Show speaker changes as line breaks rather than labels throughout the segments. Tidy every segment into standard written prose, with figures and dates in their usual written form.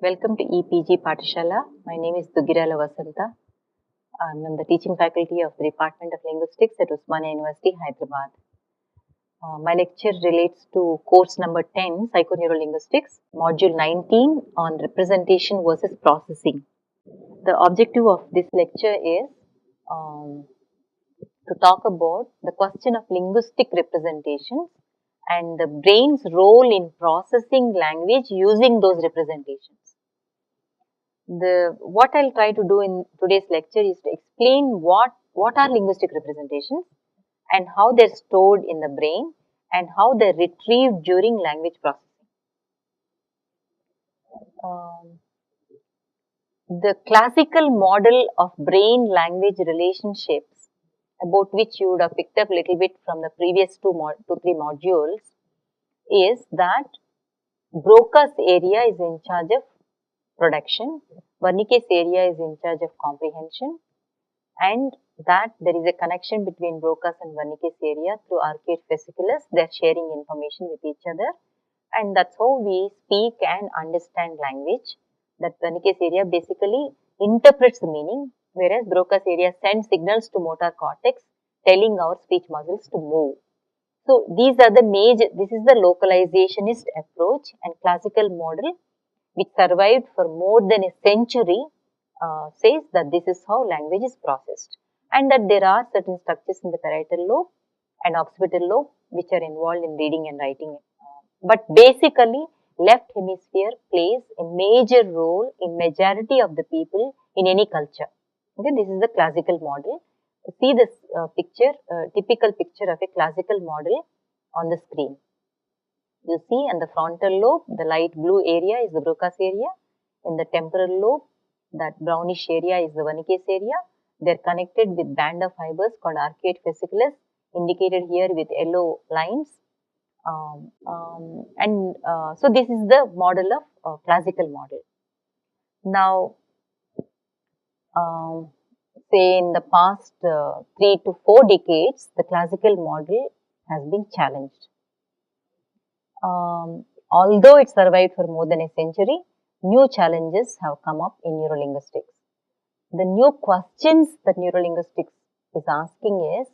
Welcome to EPG Pathshala. My name is Dugirala Vasanta. I am the teaching faculty of the Department of Linguistics at Osmania University, Hyderabad. My lecture relates to course number 10, Psychoneurolinguistics, module 19 on representation versus processing. The objective of this lecture is to talk about the question of linguistic representations and the brain's role in processing language using those representations. What I'll try to do in today's lecture is to explain what are linguistic representations and how they're stored in the brain and how they're retrieved during language processing. The classical model of brain-language relationships, about which you would have picked up a little bit from the previous two, three modules, is that Broca's area is in charge of production, Wernicke's area is in charge of comprehension, and that there is a connection between Broca's and Wernicke's area through arcuate fasciculus. They are sharing information with each other, and that's how we speak and understand language. That Wernicke's area basically interprets the meaning, whereas Broca's area sends signals to motor cortex telling our speech muscles to move. So, these are the this is the localizationist approach and classical model which survived for more than a century says that this is how language is processed, and that there are certain structures in the parietal lobe and occipital lobe which are involved in reading and writing. But basically, left hemisphere plays a major role in majority of the people in any culture. Okay, this is the classical model. See this picture, typical picture of a classical model on the screen. You see in the frontal lobe, the light blue area is the Broca's area. In the temporal lobe, that brownish area is the Wernicke's area. They are connected with band of fibers called arcuate fasciculus, indicated here with yellow lines. So this is the model of classical model. Now, say in the past 3 to 4 decades, the classical model has been challenged. Although it survived for more than a century, new challenges have come up in neurolinguistics. The new questions that neurolinguistics is asking is,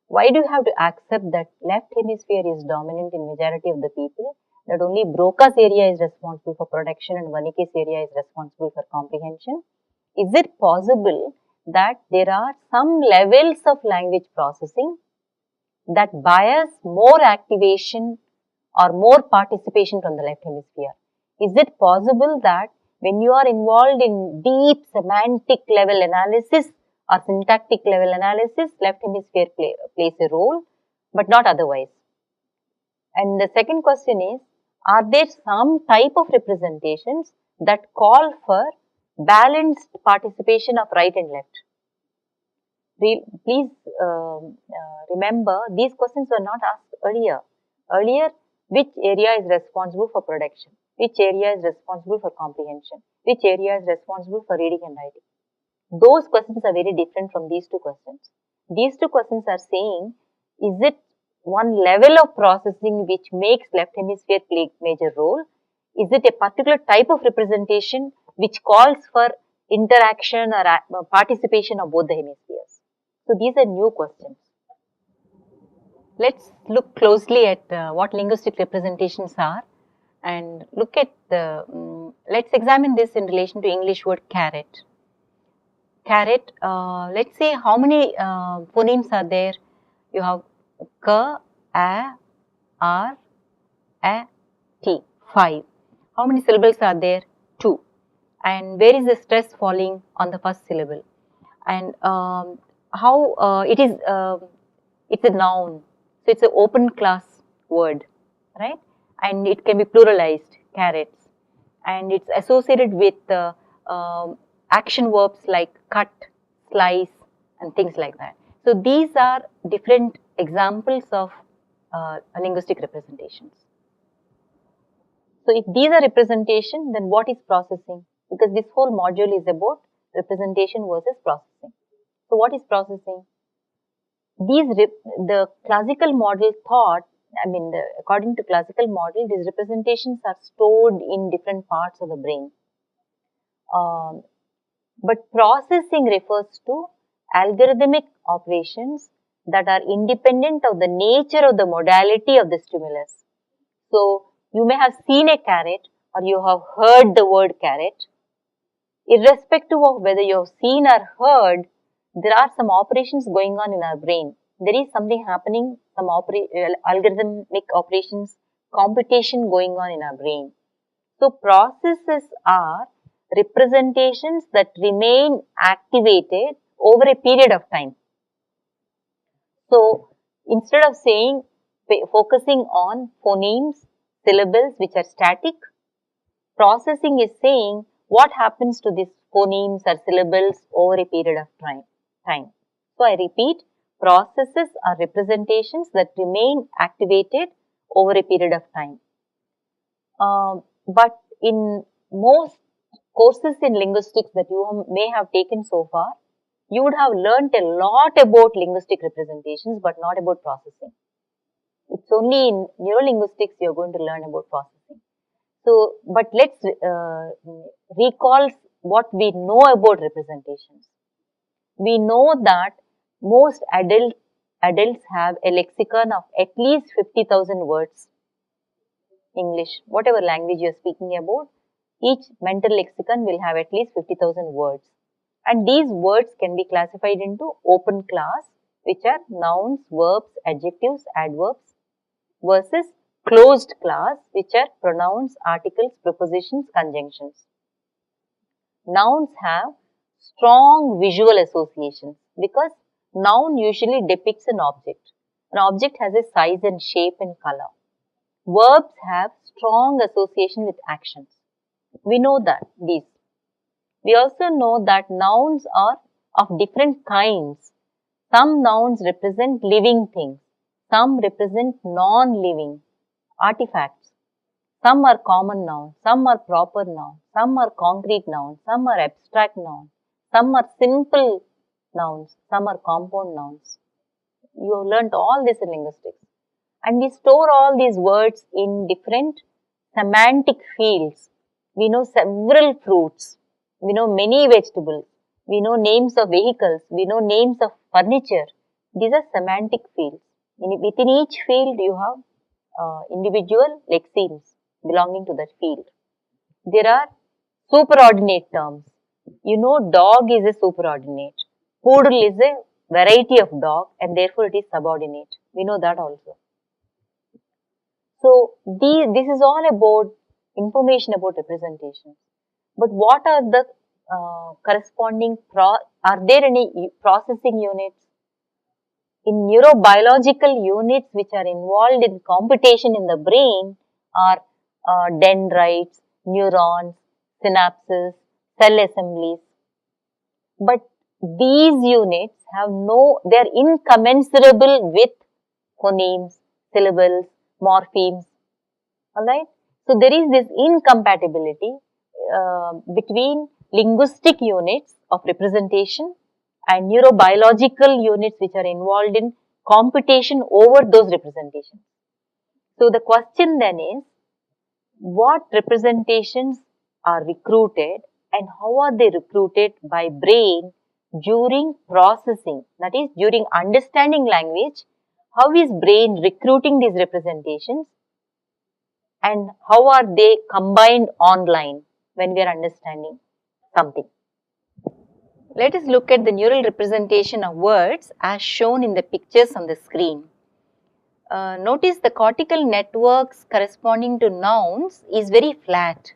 why do you have to accept that left hemisphere is dominant in majority of the people, that only Broca's area is responsible for production and Wernicke's area is responsible for comprehension? Is it possible that there are some levels of language processing that bias more activation or more participation from the left hemisphere? Is it possible that when you are involved in deep semantic level analysis or syntactic level analysis, left hemisphere plays a role, but not otherwise? And the second question is, are there some type of representations that call for balanced participation of right and left? Please remember, these questions were not asked earlier. Earlier, which area is responsible for production? Which area is responsible for comprehension? Which area is responsible for reading and writing? Those questions are very different from these two questions. These two questions are saying, is it one level of processing which makes left hemisphere play major role? Is it a particular type of representation which calls for interaction or participation of both the hemispheres? So, these are new questions. Let's look closely at what linguistic representations are and look at let's examine this in relation to English word carrot. Carrot, let's say how many phonemes are there? You have k, a, r, a, t, 5. How many syllables are there? 2. And where is the stress falling on the first syllable? And how it is, it's a noun. So, it's an open class word, right? And it can be pluralized, carrots, and it's associated with action verbs like cut, slice, and things like that. So, these are different examples of linguistic representations. So, if these are representation, then what is processing? Because this whole module is about representation versus processing. So, what is processing? The classical model thought, according to classical model, these representations are stored in different parts of the brain. But processing refers to algorithmic operations that are independent of the nature of the modality of the stimulus. So, you may have seen a carrot or you have heard the word carrot. Irrespective of whether you have seen or heard, there are some operations going on in our brain. There is something happening, some algorithmic operations, computation going on in our brain. So, processes are representations that remain activated over a period of time. So, instead of saying, focusing on phonemes, syllables which are static, processing is saying what happens to these phonemes or syllables over a period of time. So, I repeat, processes are representations that remain activated over a period of time. But in most courses in linguistics that you may have taken so far, you would have learnt a lot about linguistic representations but not about processing. It's only in neurolinguistics you are going to learn about processing. So, but let's recall what we know about representations. We know that most adults have a lexicon of at least 50,000 words. English, whatever language you are speaking about, each mental lexicon will have at least 50,000 words. And these words can be classified into open class, which are nouns, verbs, adjectives, adverbs, versus closed class, which are pronouns, articles, prepositions, conjunctions. Nouns have strong visual associations because noun usually depicts an object. An object has a size and shape and color. Verbs have strong association with actions. We know that these. We also know that nouns are of different kinds. Some nouns represent living things. Some represent non-living artifacts. Some are common nouns. Some are proper nouns. Some are concrete nouns. Some are abstract nouns. Some are simple nouns. Some are compound nouns. You have learnt all this in linguistics. And we store all these words in different semantic fields. We know several fruits. We know many vegetables. We know names of vehicles. We know names of furniture. These are semantic fields. Within each field, you have individual lexemes belonging to that field. There are superordinate terms. You know, dog is a superordinate. Poodle is a variety of dog and therefore it is subordinate. We know that also. So, this is all about information about representations. But what are the corresponding, are there any processing units? In neurobiological units which are involved in computation in the brain are dendrites, neurons, synapses, cell assemblies. But these units have they are incommensurable with phonemes, syllables, morphemes, alright. So, there is this incompatibility between linguistic units of representation and neurobiological units which are involved in computation over those representations. So, the question then is, what representations are recruited and how are they recruited by brain during processing, that is during understanding language? How is brain recruiting these representations and how are they combined online when we are understanding something? Let us look at the neural representation of words as shown in the pictures on the screen. Notice the cortical networks corresponding to nouns is very flat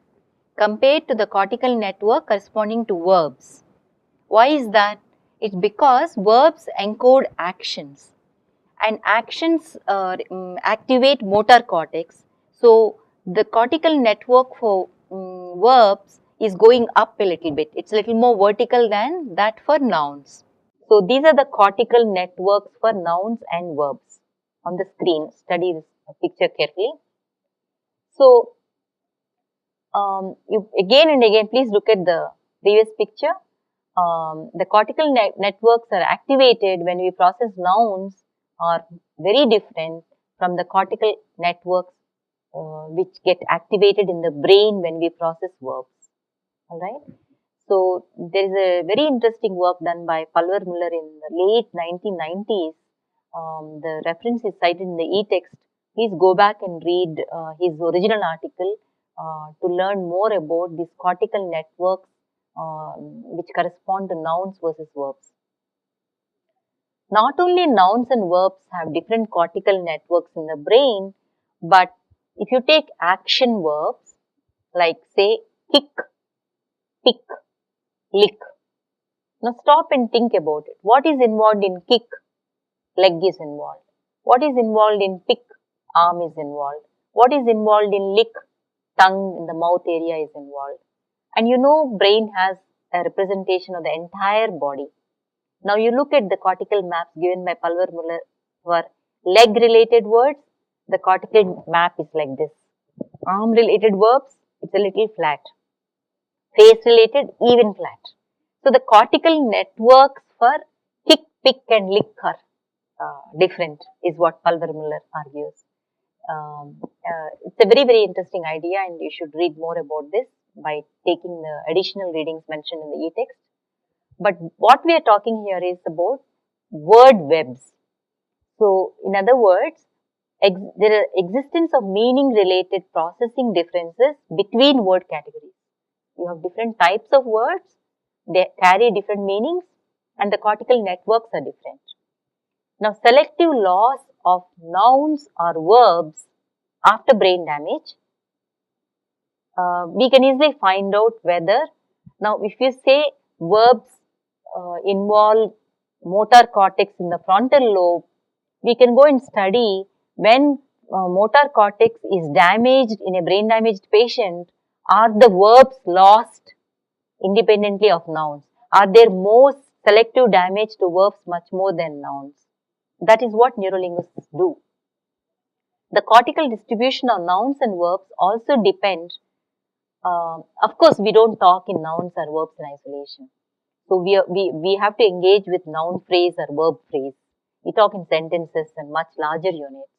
compared to the cortical network corresponding to verbs. Why is that? It's because verbs encode actions and actions activate motor cortex. So, the cortical network for verbs is going up a little bit. It's a little more vertical than that for nouns. So, these are the cortical networks for nouns and verbs on the screen. Study this picture carefully. So, you again and again please look at the previous picture. The cortical networks are activated when we process nouns are very different from the cortical networks which get activated in the brain when we process verbs. Alright. So, there is a very interesting work done by Pulver-Muller in the late 1990s. The reference is cited in the e-text. Please go back and read his original article to learn more about these cortical networks which correspond to nouns versus verbs. Not only nouns and verbs have different cortical networks in the brain, but if you take action verbs like say kick, pick, lick. Now stop and think about it. What is involved in kick? Leg is involved. What is involved in pick? Arm is involved. What is involved in lick? Tongue in the mouth area is involved. And you know brain has a representation of the entire body. Now you look at the cortical maps given by Pulver-Muller for leg related words. The cortical map is like this. Arm related verbs, it's a little flat. Face related, even flat. So the cortical networks for kick, pick and lick are different is what Pulver-Muller argues. It's a very, very interesting idea and you should read more about this by taking the additional readings mentioned in the e-text. But what we are talking here is about word webs. So, in other words, there are existence of meaning related processing differences between word categories. You have different types of words, they carry different meanings and the cortical networks are different. Now, selective loss of nouns or verbs after brain damage, we can easily find out whether, now if you say verbs involve motor cortex in the frontal lobe, we can go and study when motor cortex is damaged in a brain damaged patient, are the verbs lost independently of nouns? Are there more selective damage to verbs much more than nouns? That is what neurolinguists do. The cortical distribution of nouns and verbs also depends. Of course, we don't talk in nouns or verbs in isolation. So, we have to engage with noun phrase or verb phrase. We talk in sentences and much larger units.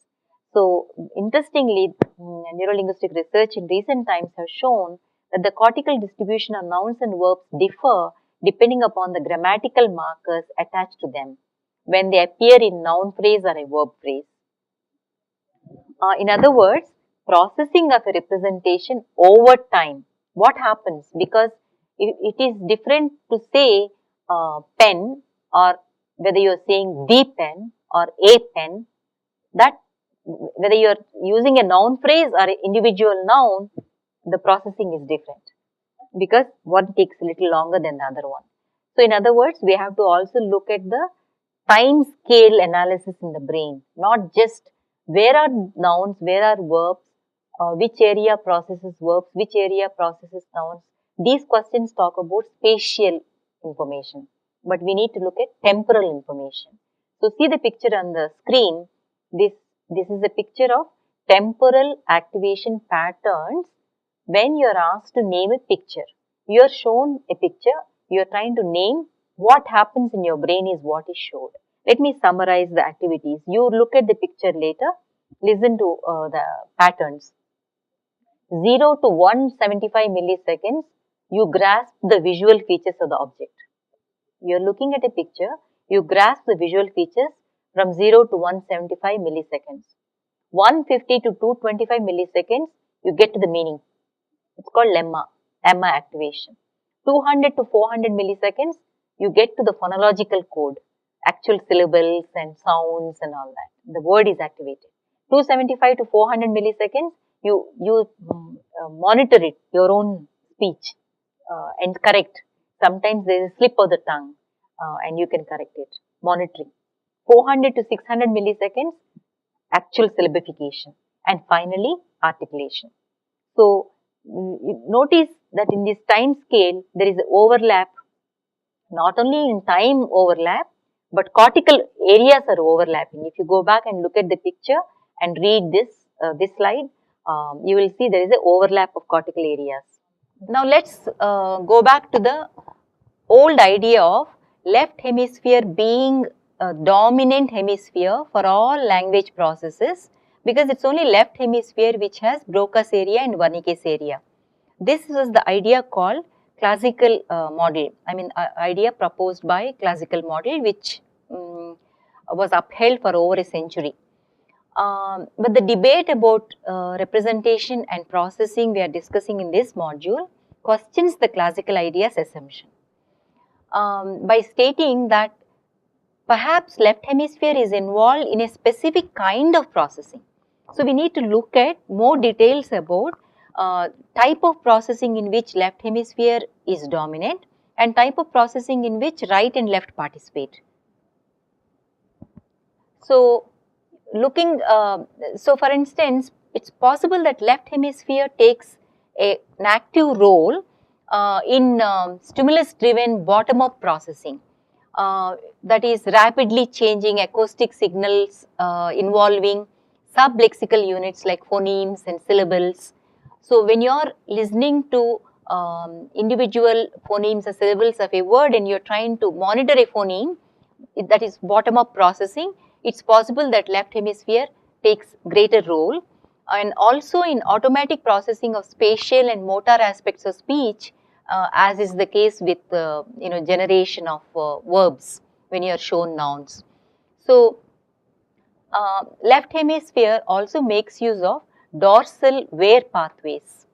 So, interestingly, neurolinguistic research in recent times have shown that the cortical distribution of nouns and verbs differ depending upon the grammatical markers attached to them when they appear in noun phrase or a verb phrase. In other words, processing of a representation over time. What happens? Because it is different to say pen or whether you are saying the pen or a pen, that whether you are using a noun phrase or an individual noun, the processing is different because one takes a little longer than the other one. So, in other words, we have to also look at the time scale analysis in the brain, not just where are nouns, where are verbs, which area processes verbs, which area processes nouns. These questions talk about spatial information, but we need to look at temporal information. So, see the picture on the screen. This is a picture of temporal activation patterns when you are asked to name a picture. You are shown a picture, you are trying to name what happens in your brain is what is showed. Let me summarize the activities. You look at the picture later, listen to the patterns. 0 to 175 milliseconds, you grasp the visual features of the object. You are looking at a picture, you grasp the visual features from 0 to 175 milliseconds. 150 to 225 milliseconds, you get to the meaning. It's called lemma activation. 200 to 400 milliseconds, you get to the phonological code, actual syllables and sounds and all that. The word is activated. 275 to 400 milliseconds, you monitor it, your own speech and correct. Sometimes there is a slip of the tongue and you can correct it, monitoring. 400 to 600 milliseconds, actual syllabification, and finally articulation. So, notice that in this time scale, there is an overlap, not only in time overlap, but cortical areas are overlapping. If you go back and look at the picture and read this slide, you will see there is an overlap of cortical areas. Now, let's go back to the old idea of left hemisphere being a dominant hemisphere for all language processes, because it's only left hemisphere which has Broca's area and Wernicke's area. This was the idea called classical model, idea proposed by classical model, which was upheld for over a century. But the debate about representation and processing we are discussing in this module questions the classical idea's assumption by stating that perhaps left hemisphere is involved in a specific kind of processing. So, we need to look at more details about type of processing in which left hemisphere is dominant and type of processing in which right and left participate. So, so for instance, it's possible that left hemisphere takes an active role in stimulus driven bottom up processing, that is rapidly changing acoustic signals involving sub-lexical units like phonemes and syllables. So, when you are listening to individual phonemes or syllables of a word and you are trying to monitor a phoneme, that is bottom up processing, it's possible that left hemisphere takes greater role. And also in automatic processing of spatial and motor aspects of speech, as is the case with generation of verbs when you are shown nouns. So, left hemisphere also makes use of dorsal wear pathways.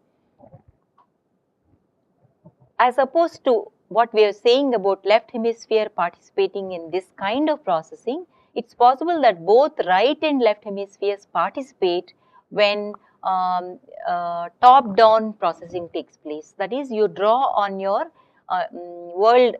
As opposed to what we are saying about left hemisphere participating in this kind of processing, it's possible that both right and left hemispheres participate when top-down processing takes place. That is, you draw on your world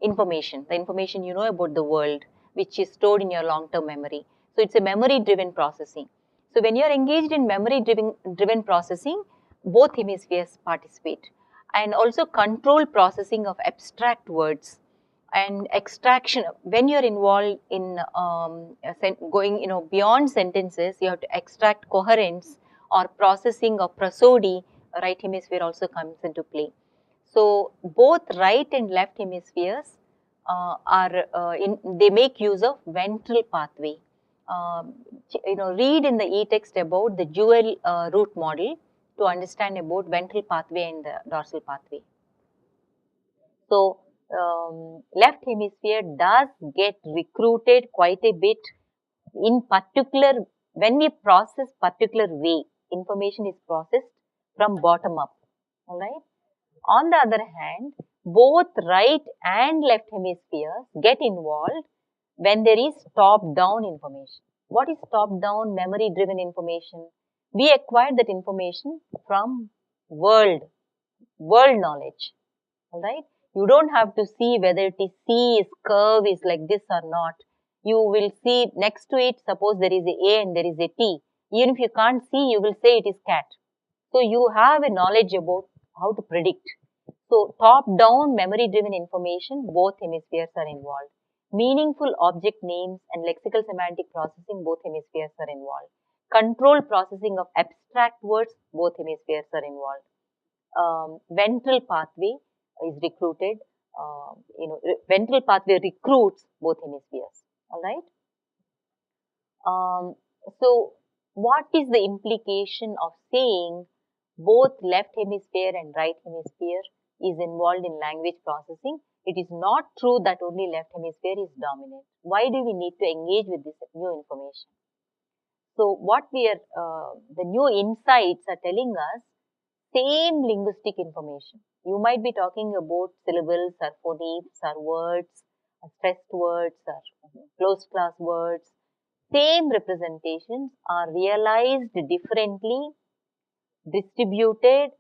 information, the information you know about the world, which is stored in your long-term memory. So, it's a memory-driven processing. So, when you are engaged in memory-driven processing, both hemispheres participate. And also control processing of abstract words and extraction. When you are involved in going beyond sentences, you have to extract coherence or processing of prosody, right hemisphere also comes into play. So, both right and left hemispheres they make use of ventral pathway. Read in the e-text about the dual root model to understand about ventral pathway and the dorsal pathway. So, left hemisphere does get recruited quite a bit in particular when we process particular way, information is processed from bottom up, alright. On the other hand, both right and left hemispheres get involved when there is top-down information. What is top-down memory-driven information? We acquire that information from world knowledge, alright. You don't have to see whether it is C is curve is like this or not. You will see next to it, suppose there is a and there is a T. Even if you can't see, you will say it is cat. So, you have a knowledge about how to predict. So, top-down memory-driven information, both hemispheres are involved. Meaningful object names and lexical semantic processing, both hemispheres are involved. Control processing of abstract words, both hemispheres are involved. Ventral pathway is recruited, ventral pathway recruits both hemispheres, alright. So, what is the implication of saying both left hemisphere and right hemisphere is involved in language processing? It is not true that only left hemisphere is dominant. Why do we need to engage with this new information? So, what the new insights are telling us, same linguistic information. You might be talking about syllables or phonemes or words, or stressed words or closed class words. Same representations are realized differently, distributed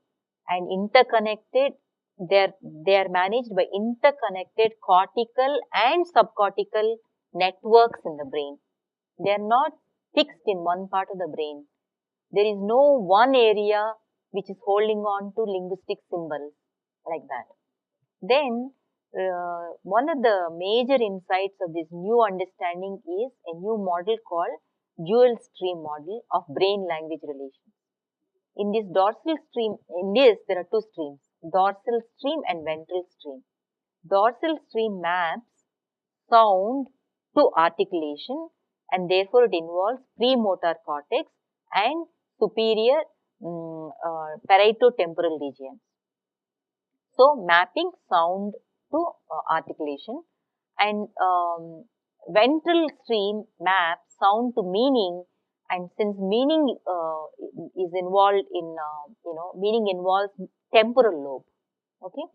and interconnected. They are managed by interconnected cortical and subcortical networks in the brain. They are not fixed in one part of the brain. There is no one area which is holding on to linguistic symbols like that. Then, one of the major insights of this new understanding is a new model called dual stream model of brain-language relations. In this dorsal stream, there are two streams, dorsal stream and ventral stream. Dorsal stream maps sound to articulation and therefore it involves premotor cortex and superior parieto-temporal regions. So, mapping sound to articulation, and ventral stream maps sound to meaning, and since meaning is involved in, meaning involves temporal lobe. Okay.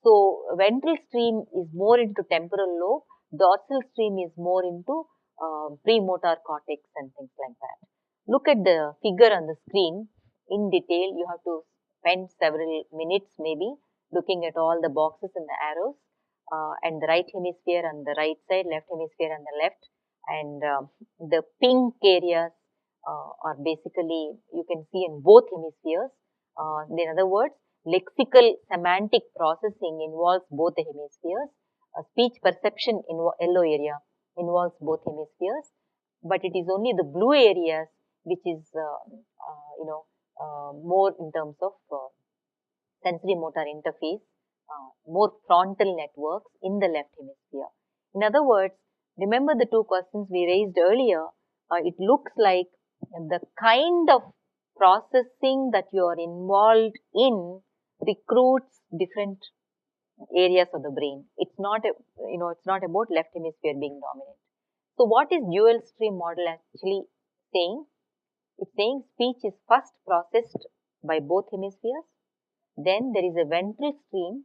So, ventral stream is more into temporal lobe, dorsal stream is more into premotor cortex and things like that. Look at the figure on the screen in detail. You have to spend several minutes maybe looking at all the boxes and the arrows, and the right hemisphere on the right side, left hemisphere on the left, and the pink areas are basically you can see in both hemispheres. In other words, lexical semantic processing involves both the hemispheres. Speech perception in yellow area involves both hemispheres, but it is only the blue areas which is more in terms of sensory motor interface, more frontal networks in the left hemisphere. In other words, remember the two questions we raised earlier. It looks like the kind of processing that you are involved in recruits different areas of the brain. It's not it's not about left hemisphere being dominant. So, what is dual stream model actually saying? It's saying speech is first processed by both hemispheres, then there is a ventral stream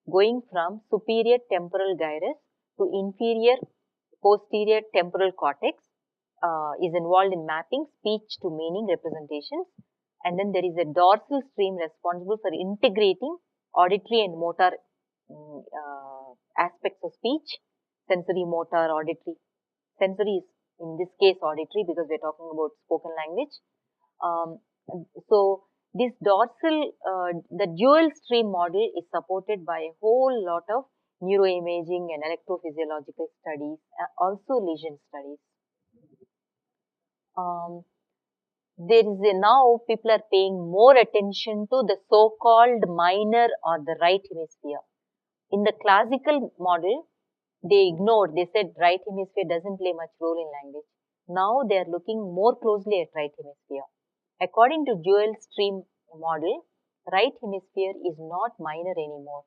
going from superior temporal gyrus to inferior posterior temporal cortex is involved in mapping speech to meaning representations, and then there is a dorsal stream responsible for integrating auditory and motor aspects of speech, sensory, motor, auditory. Sensory is in this case auditory because we are talking about spoken language. Um, so, this dorsal, the dual stream model is supported by a whole lot of neuroimaging and electrophysiological studies, also lesion studies. There is now people are paying more attention to the so-called minor or the right hemisphere. In the classical model, they ignored, they said right hemisphere doesn't play much role in language. Now they are looking more closely at right hemisphere. According to dual stream model, right hemisphere is not minor anymore.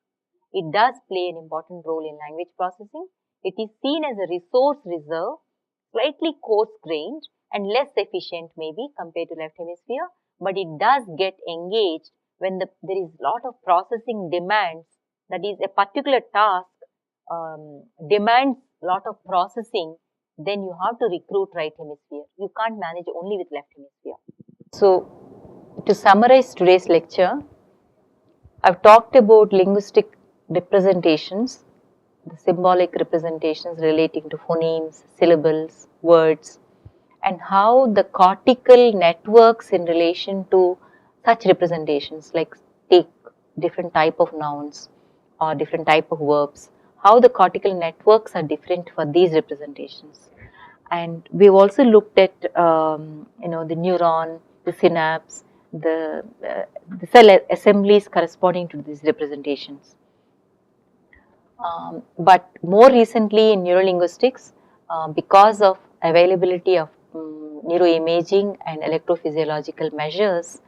It does play an important role in language processing. It is seen as a resource reserve, slightly coarse-grained and less efficient maybe compared to left hemisphere, but it does get engaged when there is lot of processing demands, that is a particular task demands lot of processing, then you have to recruit right hemisphere. You can't manage only with left hemisphere. So, to summarize today's lecture, I've talked about linguistic representations, the symbolic representations relating to phonemes, syllables, words, and how the cortical networks in relation to such representations, like take different type of nouns or different type of verbs, how the cortical networks are different for these representations. And we've also looked at the neuron, the synapse, the cell assemblies corresponding to these representations. But more recently in neurolinguistics, because of availability of neuroimaging and electrophysiological measures,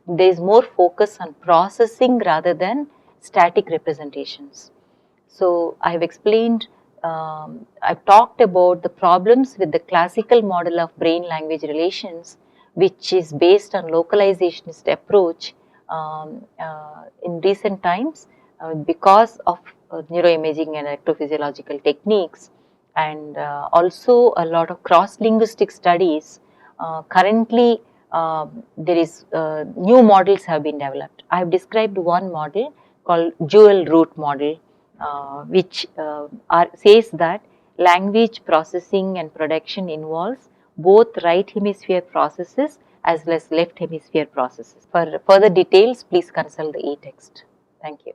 there is more focus on processing rather than static representations. So, I have explained, I've talked about the problems with the classical model of brain-language relations, which is based on localizationist approach in recent times because of neuroimaging and electrophysiological techniques, and also a lot of cross-linguistic studies. Currently, there is new models have been developed. I have described one model called dual root model, which says that language processing and production involves both right hemisphere processes as well as left hemisphere processes. For further details, please consult the e-text. Thank you.